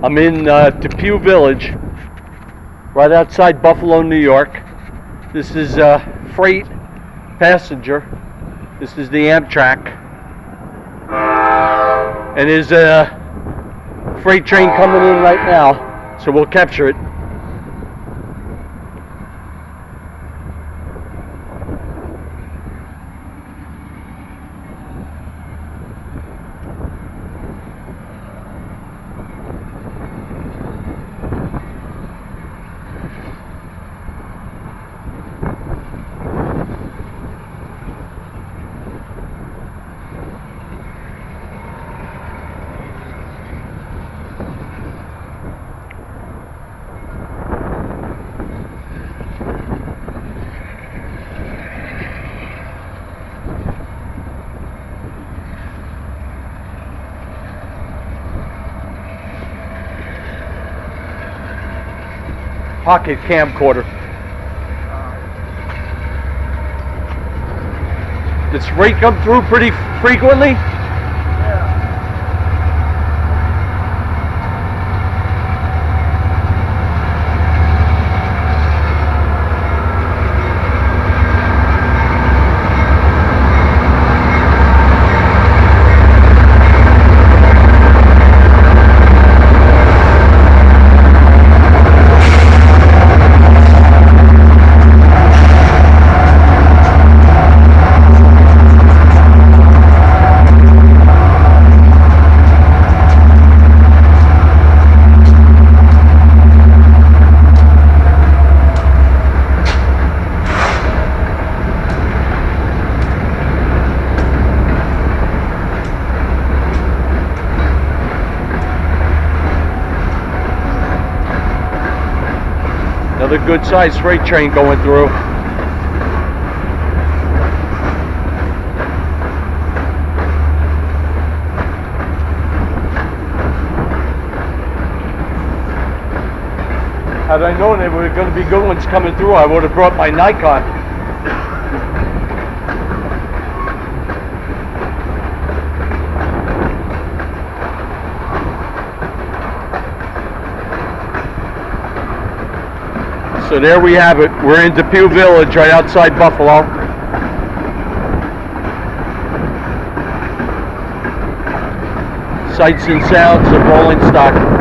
I'm in Depew Village, right outside Buffalo, New York. This is freight passenger. This is the Amtrak. And there's a freight train coming in right now, so we'll capture it. Pocket camcorder. Does freight come through pretty frequently? Another good sized freight train going through. Had I known there were going to be good ones coming through, I would have brought my Nikon. So there we have it. We're in Depew Village, right outside Buffalo. Sights and sounds of rolling stock.